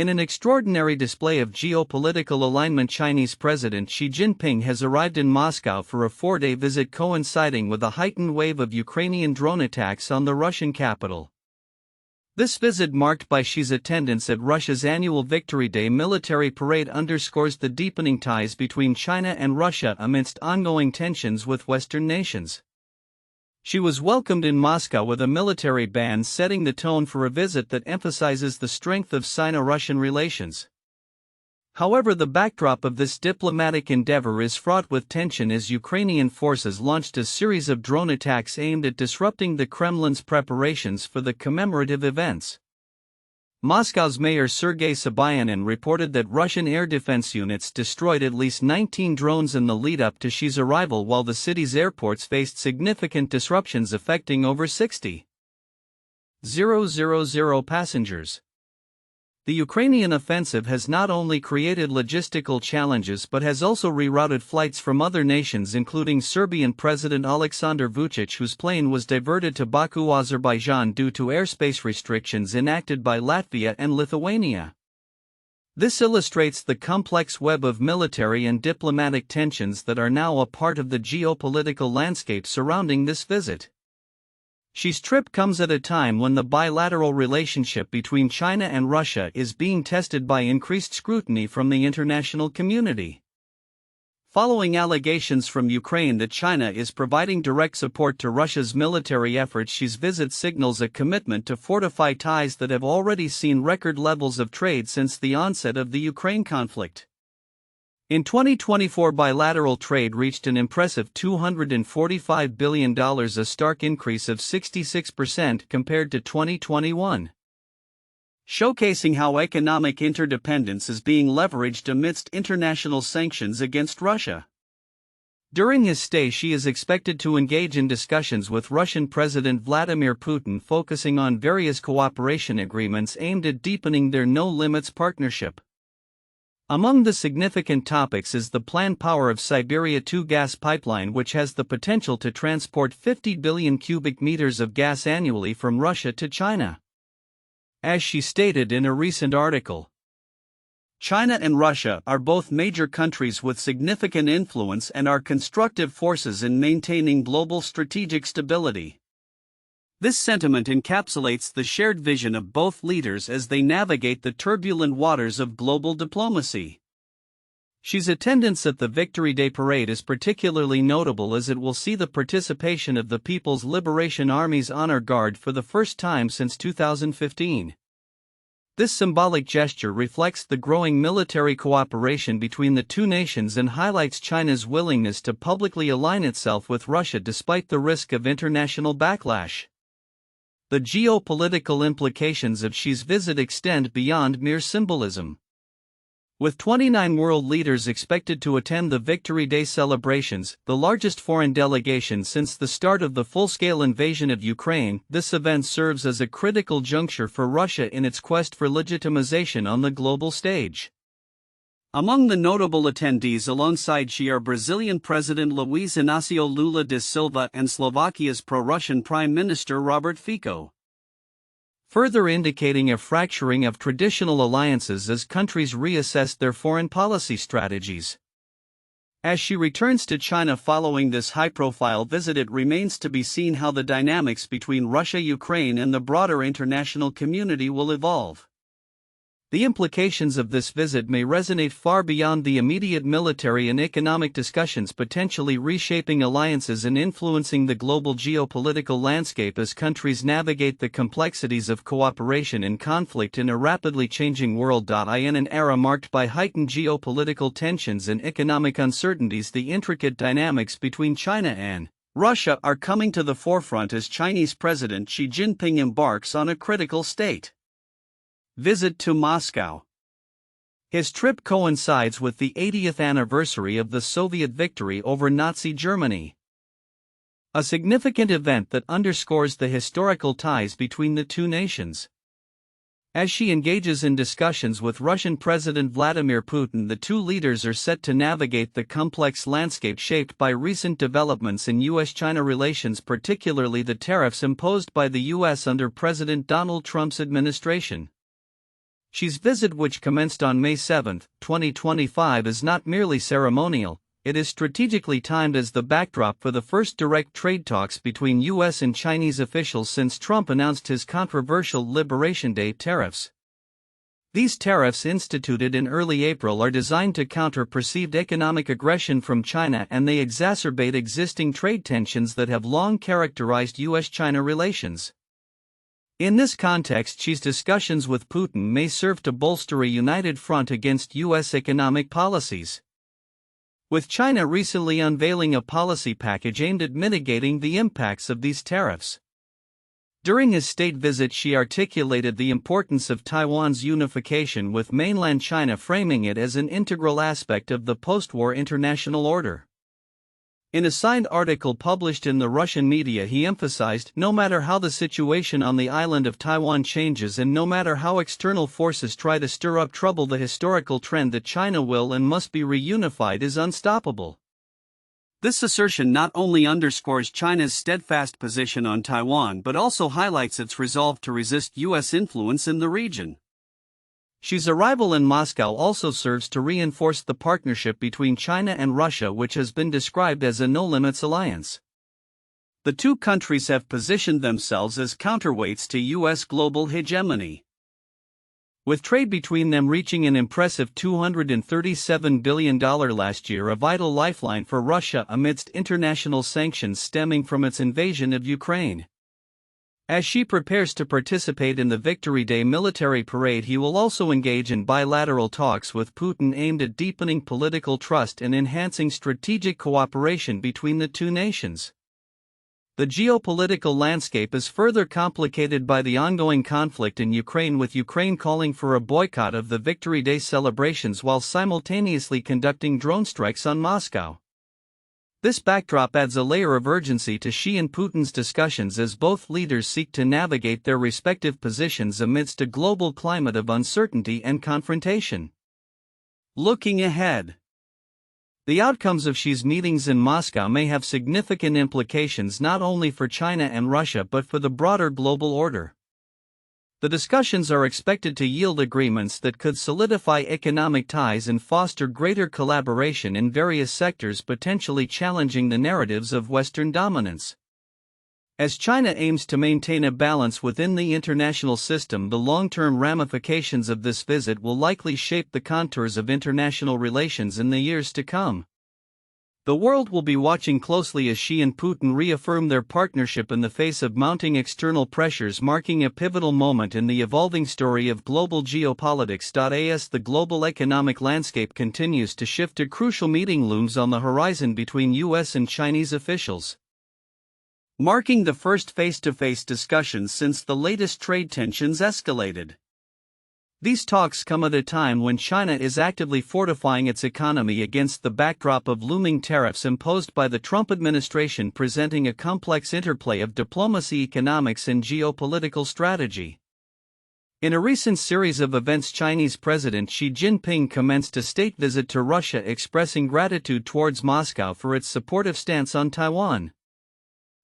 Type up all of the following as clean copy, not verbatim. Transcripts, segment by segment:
In an extraordinary display of geopolitical alignment, Chinese President Xi Jinping has arrived in Moscow for a 4-day visit coinciding with a heightened wave of Ukrainian drone attacks on the Russian capital. This visit, marked by Xi's attendance at Russia's annual Victory Day military parade, underscores the deepening ties between China and Russia amidst ongoing tensions with Western nations. She was welcomed in Moscow with a military band, setting the tone for a visit that emphasizes the strength of Sino-Russian relations. However, the backdrop of this diplomatic endeavor is fraught with tension as Ukrainian forces launched a series of drone attacks aimed at disrupting the Kremlin's preparations for the commemorative events. Moscow's Mayor Sergei Sobyanin reported that Russian air defense units destroyed at least 19 drones in the lead-up to Xi's arrival, while the city's airports faced significant disruptions affecting over 60,000 passengers. The Ukrainian offensive has not only created logistical challenges but has also rerouted flights from other nations, including Serbian President Aleksandar Vučić, whose plane was diverted to Baku, Azerbaijan due to airspace restrictions enacted by Latvia and Lithuania. This illustrates the complex web of military and diplomatic tensions that are now a part of the geopolitical landscape surrounding this visit. Xi's trip comes at a time when the bilateral relationship between China and Russia is being tested by increased scrutiny from the international community. Following allegations from Ukraine that China is providing direct support to Russia's military efforts, Xi's visit signals a commitment to fortify ties that have already seen record levels of trade since the onset of the Ukraine conflict. In 2024, bilateral trade reached an impressive $245 billion, a stark increase of 66% compared to 2021. Showcasing how economic interdependence is being leveraged amidst international sanctions against Russia. During his stay, Xi is expected to engage in discussions with Russian President Vladimir Putin, focusing on various cooperation agreements aimed at deepening their no-limits partnership. Among the significant topics is the planned Power of Siberia 2 gas pipeline, which has the potential to transport 50 billion cubic meters of gas annually from Russia to China. As Xi stated in a recent article, China and Russia are both major countries with significant influence and are constructive forces in maintaining global strategic stability. This sentiment encapsulates the shared vision of both leaders as they navigate the turbulent waters of global diplomacy. Xi's attendance at the Victory Day parade is particularly notable as it will see the participation of the People's Liberation Army's honor guard for the first time since 2015. This symbolic gesture reflects the growing military cooperation between the two nations and highlights China's willingness to publicly align itself with Russia despite the risk of international backlash. The geopolitical implications of Xi's visit extend beyond mere symbolism. With 29 world leaders expected to attend the Victory Day celebrations, the largest foreign delegation since the start of the full-scale invasion of Ukraine, this event serves as a critical juncture for Russia in its quest for legitimization on the global stage. Among the notable attendees alongside Xi are Brazilian President Luiz Inácio Lula da Silva and Slovakia's pro-Russian Prime Minister Robert Fico, further indicating a fracturing of traditional alliances as countries reassess their foreign policy strategies. As Xi returns to China following this high-profile visit, it remains to be seen how the dynamics between Russia, Ukraine, and the broader international community will evolve. The implications of this visit may resonate far beyond the immediate military and economic discussions, potentially reshaping alliances and influencing the global geopolitical landscape as countries navigate the complexities of cooperation and conflict in a rapidly changing world. In an era marked by heightened geopolitical tensions and economic uncertainties, the intricate dynamics between China and Russia are coming to the forefront as Chinese President Xi Jinping embarks on a critical state visit to Moscow. His trip coincides with the 80th anniversary of the Soviet victory over Nazi Germany, a significant event that underscores the historical ties between the two nations. As Xi engages in discussions with Russian President Vladimir Putin, the two leaders are set to navigate the complex landscape shaped by recent developments in U.S.-China relations, particularly the tariffs imposed by the U.S. under President Donald Trump's administration. Xi's visit, which commenced on May 7, 2025, is not merely ceremonial, it is strategically timed as the backdrop for the first direct trade talks between U.S. and Chinese officials since Trump announced his controversial Liberation Day tariffs. These tariffs, instituted in early April, are designed to counter perceived economic aggression from China, and they exacerbate existing trade tensions that have long characterized U.S.-China relations. In this context, Xi's discussions with Putin may serve to bolster a united front against U.S. economic policies, with China recently unveiling a policy package aimed at mitigating the impacts of these tariffs. During his state visit, Xi articulated the importance of Taiwan's unification with mainland China, framing it as an integral aspect of the post-war international order. In a signed article published in the Russian media, he emphasized, no matter how the situation on the island of Taiwan changes and no matter how external forces try to stir up trouble, the historical trend that China will and must be reunified is unstoppable. This assertion not only underscores China's steadfast position on Taiwan but also highlights its resolve to resist U.S. influence in the region. Xi's arrival in Moscow also serves to reinforce the partnership between China and Russia, which has been described as a no-limits alliance. The two countries have positioned themselves as counterweights to U.S. global hegemony, with trade between them reaching an impressive $237 billion last year, a vital lifeline for Russia amidst international sanctions stemming from its invasion of Ukraine. As Xi prepares to participate in the Victory Day military parade, he will also engage in bilateral talks with Putin aimed at deepening political trust and enhancing strategic cooperation between the two nations. The geopolitical landscape is further complicated by the ongoing conflict in Ukraine, with Ukraine calling for a boycott of the Victory Day celebrations while simultaneously conducting drone strikes on Moscow. This backdrop adds a layer of urgency to Xi and Putin's discussions as both leaders seek to navigate their respective positions amidst a global climate of uncertainty and confrontation. Looking ahead, the outcomes of Xi's meetings in Moscow may have significant implications not only for China and Russia but for the broader global order. The discussions are expected to yield agreements that could solidify economic ties and foster greater collaboration in various sectors, potentially challenging the narratives of Western dominance. As China aims to maintain a balance within the international system, the long-term ramifications of this visit will likely shape the contours of international relations in the years to come. The world will be watching closely as Xi and Putin reaffirm their partnership in the face of mounting external pressures, marking a pivotal moment in the evolving story of global geopolitics. As the global economic landscape continues to shift, a crucial meeting looms on the horizon between U.S. and Chinese officials, marking the first face-to-face discussions since the latest trade tensions escalated. These talks come at a time when China is actively fortifying its economy against the backdrop of looming tariffs imposed by the Trump administration, presenting a complex interplay of diplomacy, economics, and geopolitical strategy. In a recent series of events, Chinese President Xi Jinping commenced a state visit to Russia, expressing gratitude towards Moscow for its supportive stance on Taiwan.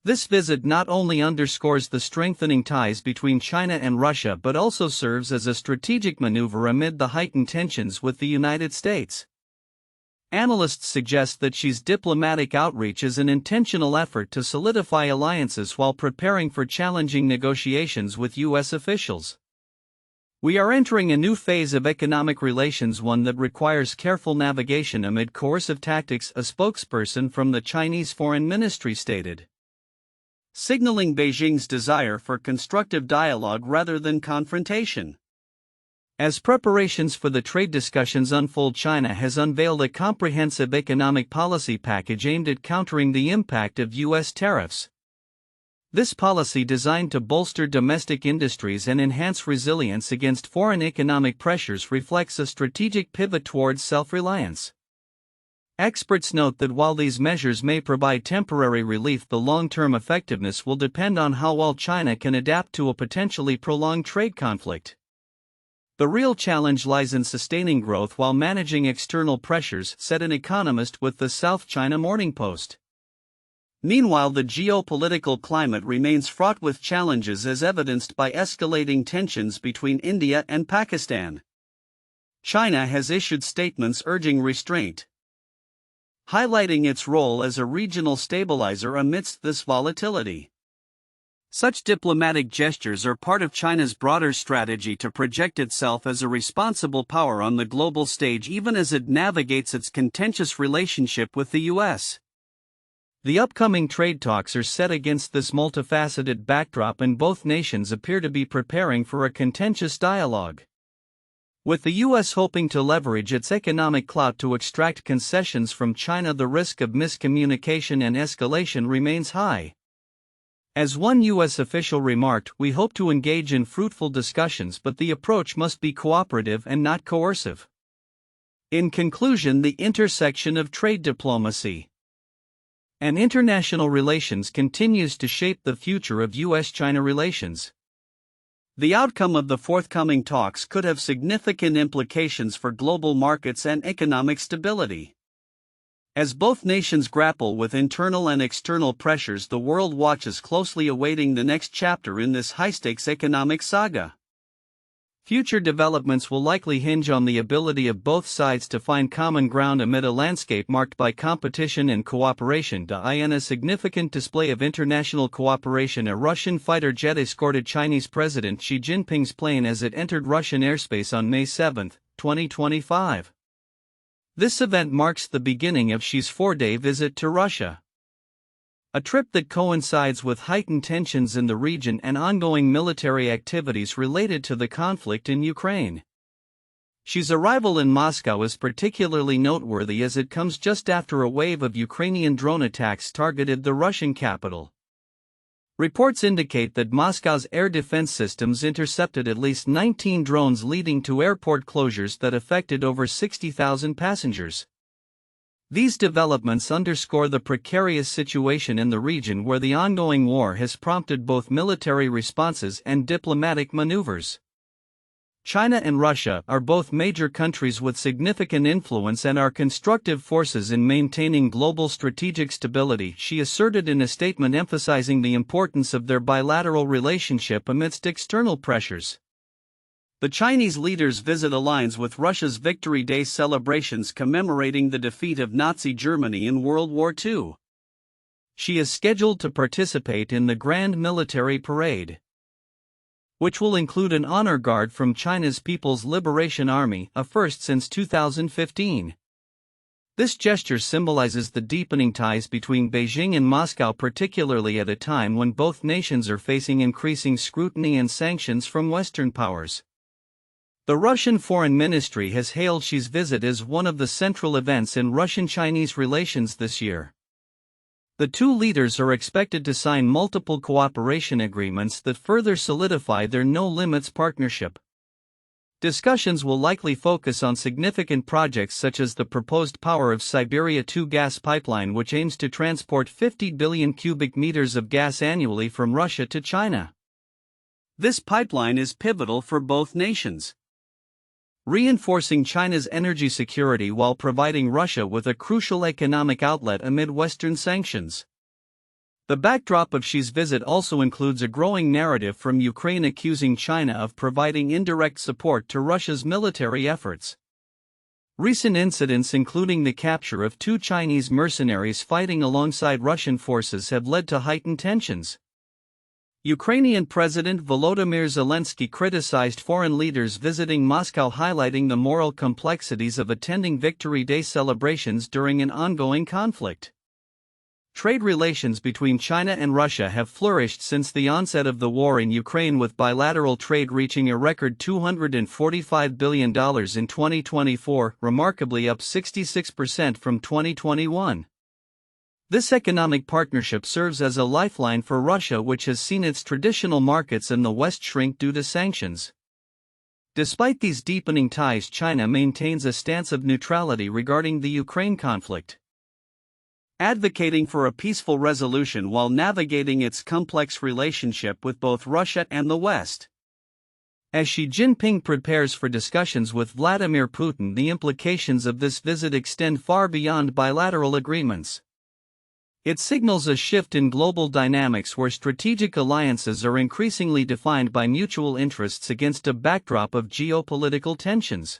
This visit not only underscores the strengthening ties between China and Russia but also serves as a strategic maneuver amid the heightened tensions with the United States. Analysts suggest that Xi's diplomatic outreach is an intentional effort to solidify alliances while preparing for challenging negotiations with U.S. officials. We are entering a new phase of economic relations, one that requires careful navigation amid coercive tactics, a spokesperson from the Chinese Foreign Ministry stated, signaling Beijing's desire for constructive dialogue rather than confrontation. As preparations for the trade discussions unfold, China has unveiled a comprehensive economic policy package aimed at countering the impact of U.S. tariffs. This policy, designed to bolster domestic industries and enhance resilience against foreign economic pressures, reflects a strategic pivot towards self-reliance. Experts note that while these measures may provide temporary relief, the long-term effectiveness will depend on how well China can adapt to a potentially prolonged trade conflict. The real challenge lies in sustaining growth while managing external pressures, said an economist with the South China Morning Post. Meanwhile, the geopolitical climate remains fraught with challenges as evidenced by escalating tensions between India and Pakistan. China has issued statements urging restraint, highlighting its role as a regional stabilizer amidst this volatility. Such diplomatic gestures are part of China's broader strategy to project itself as a responsible power on the global stage even as it navigates its contentious relationship with the U.S. The upcoming trade talks are set against this multifaceted backdrop, and both nations appear to be preparing for a contentious dialogue, with the U.S. hoping to leverage its economic clout to extract concessions from China. The risk of miscommunication and escalation remains high. As one U.S. official remarked, "We hope to engage in fruitful discussions, but the approach must be cooperative and not coercive." In conclusion, the intersection of trade diplomacy and international relations continues to shape the future of U.S.-China relations. The outcome of the forthcoming talks could have significant implications for global markets and economic stability. As both nations grapple with internal and external pressures, the world watches closely, awaiting the next chapter in this high-stakes economic saga. Future developments will likely hinge on the ability of both sides to find common ground amid a landscape marked by competition and cooperation. In a significant display of international cooperation, a Russian fighter jet escorted Chinese President Xi Jinping's plane as it entered Russian airspace on May 7, 2025. This event marks the beginning of Xi's 4-day visit to Russia, a trip that coincides with heightened tensions in the region and ongoing military activities related to the conflict in Ukraine. Xi's arrival in Moscow is particularly noteworthy as it comes just after a wave of Ukrainian drone attacks targeted the Russian capital. Reports indicate that Moscow's air defense systems intercepted at least 19 drones, leading to airport closures that affected over 60,000 passengers. These developments underscore the precarious situation in the region, where the ongoing war has prompted both military responses and diplomatic maneuvers. China and Russia are both major countries with significant influence and are constructive forces in maintaining global strategic stability, Xi asserted in a statement emphasizing the importance of their bilateral relationship amidst external pressures. The Chinese leader's visit aligns with Russia's Victory Day celebrations commemorating the defeat of Nazi Germany in World War II. She is scheduled to participate in the Grand Military Parade, which will include an honor guard from China's People's Liberation Army, a first since 2015. This gesture symbolizes the deepening ties between Beijing and Moscow, particularly at a time when both nations are facing increasing scrutiny and sanctions from Western powers. The Russian Foreign Ministry has hailed Xi's visit as one of the central events in Russian-Chinese relations this year. The two leaders are expected to sign multiple cooperation agreements that further solidify their no-limits partnership. Discussions will likely focus on significant projects such as the proposed Power of Siberia 2 gas pipeline, which aims to transport 50 billion cubic meters of gas annually from Russia to China. This pipeline is pivotal for both nations, reinforcing China's energy security while providing Russia with a crucial economic outlet amid Western sanctions. The backdrop of Xi's visit also includes a growing narrative from Ukraine accusing China of providing indirect support to Russia's military efforts. Recent incidents, including the capture of 2 Chinese mercenaries fighting alongside Russian forces, have led to heightened tensions. Ukrainian President Volodymyr Zelensky criticized foreign leaders visiting Moscow, highlighting the moral complexities of attending Victory Day celebrations during an ongoing conflict. Trade relations between China and Russia have flourished since the onset of the war in Ukraine, with bilateral trade reaching a record $245 billion in 2024, remarkably up 66% from 2021. This economic partnership serves as a lifeline for Russia, which has seen its traditional markets in the West shrink due to sanctions. Despite these deepening ties, China maintains a stance of neutrality regarding the Ukraine conflict, advocating for a peaceful resolution while navigating its complex relationship with both Russia and the West. As Xi Jinping prepares for discussions with Vladimir Putin, the implications of this visit extend far beyond bilateral agreements. It signals a shift in global dynamics where strategic alliances are increasingly defined by mutual interests against a backdrop of geopolitical tensions.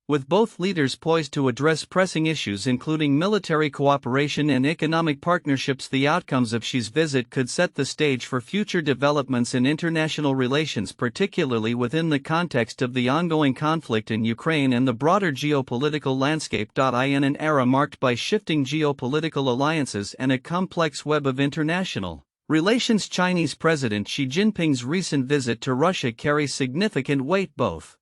With both leaders poised to address pressing issues including military cooperation and economic partnerships, the outcomes of Xi's visit could set the stage for future developments in international relations, particularly within the context of the ongoing conflict in Ukraine and the broader geopolitical landscape. In an era marked by shifting geopolitical alliances and a complex web of international relations, Chinese President Xi Jinping's recent visit to Russia carries significant weight both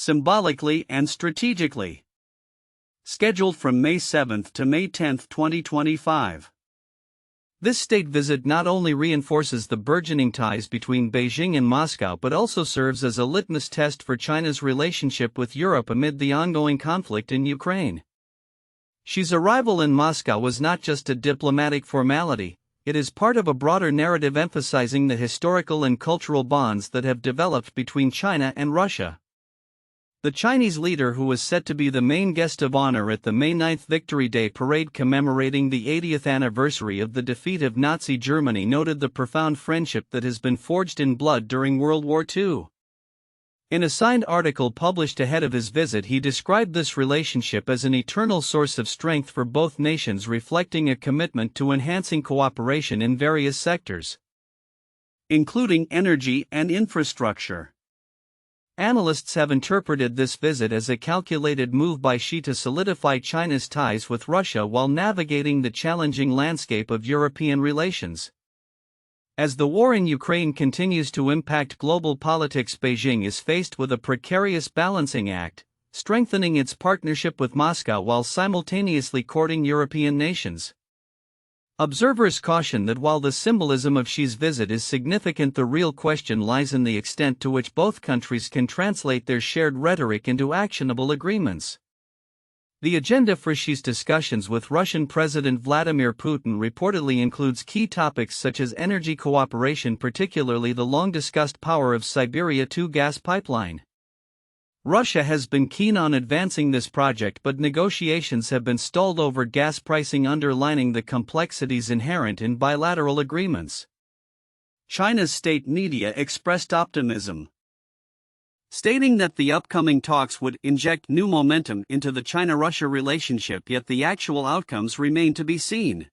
symbolically and strategically. Scheduled from May 7 to May 10, 2025. This state visit not only reinforces the burgeoning ties between Beijing and Moscow but also serves as a litmus test for China's relationship with Europe amid the ongoing conflict in Ukraine. Xi's arrival in Moscow was not just a diplomatic formality, it is part of a broader narrative emphasizing the historical and cultural bonds that have developed between China and Russia. The Chinese leader, who was set to be the main guest of honor at the May 9 Victory Day parade commemorating the 80th anniversary of the defeat of Nazi Germany, noted the profound friendship that has been forged in blood during World War II. In a signed article published ahead of his visit, he described this relationship as an eternal source of strength for both nations, reflecting a commitment to enhancing cooperation in various sectors, including energy and infrastructure. Analysts have interpreted this visit as a calculated move by Xi to solidify China's ties with Russia while navigating the challenging landscape of European relations. As the war in Ukraine continues to impact global politics, Beijing is faced with a precarious balancing act, strengthening its partnership with Moscow while simultaneously courting European nations. Observers caution that while the symbolism of Xi's visit is significant, the real question lies in the extent to which both countries can translate their shared rhetoric into actionable agreements. The agenda for Xi's discussions with Russian President Vladimir Putin reportedly includes key topics such as energy cooperation, particularly the long-discussed Power of Siberia 2 gas pipeline. Russia has been keen on advancing this project, but negotiations have been stalled over gas pricing, underlining the complexities inherent in bilateral agreements. China's state media expressed optimism, stating that the upcoming talks would inject new momentum into the China-Russia relationship, yet the actual outcomes remain to be seen.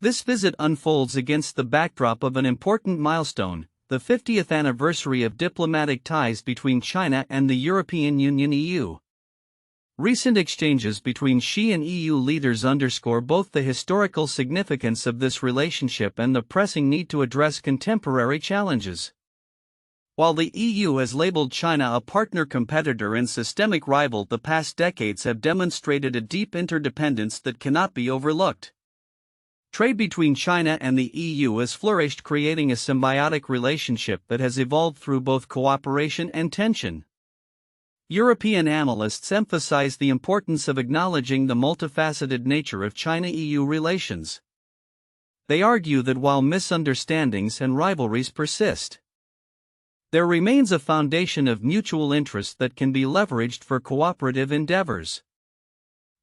This visit unfolds against the backdrop of an important milestone, the 50th anniversary of diplomatic ties between China and the European Union (EU). Recent exchanges between Xi and EU leaders underscore both the historical significance of this relationship and the pressing need to address contemporary challenges. While the EU has labeled China a partner, competitor, and systemic rival, the past decades have demonstrated a deep interdependence that cannot be overlooked. Trade between China and the EU has flourished, creating a symbiotic relationship that has evolved through both cooperation and tension. European analysts emphasize the importance of acknowledging the multifaceted nature of China-EU relations. They argue that while misunderstandings and rivalries persist, there remains a foundation of mutual interest that can be leveraged for cooperative endeavors.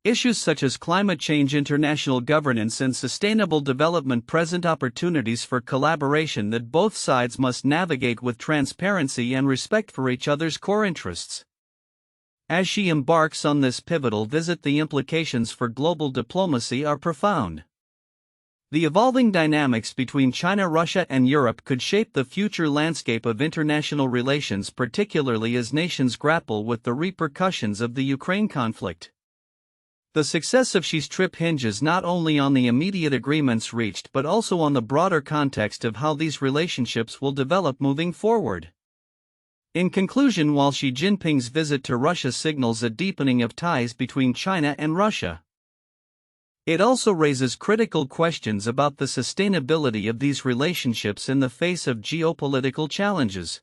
Issues such as climate change, international governance, and sustainable development present opportunities for collaboration that both sides must navigate with transparency and respect for each other's core interests. As Xi embarks on this pivotal visit, the implications for global diplomacy are profound. The evolving dynamics between China, Russia, and Europe could shape the future landscape of international relations, particularly as nations grapple with the repercussions of the Ukraine conflict. The success of Xi's trip hinges not only on the immediate agreements reached but also on the broader context of how these relationships will develop moving forward. In conclusion, while Xi Jinping's visit to Russia signals a deepening of ties between China and Russia, it also raises critical questions about the sustainability of these relationships in the face of geopolitical challenges.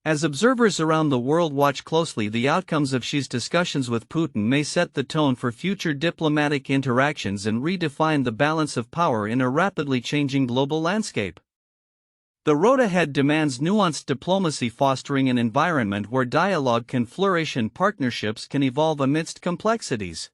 As observers around the world watch closely, the outcomes of Xi's discussions with Putin may set the tone for future diplomatic interactions and redefine the balance of power in a rapidly changing global landscape. The road ahead demands nuanced diplomacy, fostering an environment where dialogue can flourish and partnerships can evolve amidst complexities.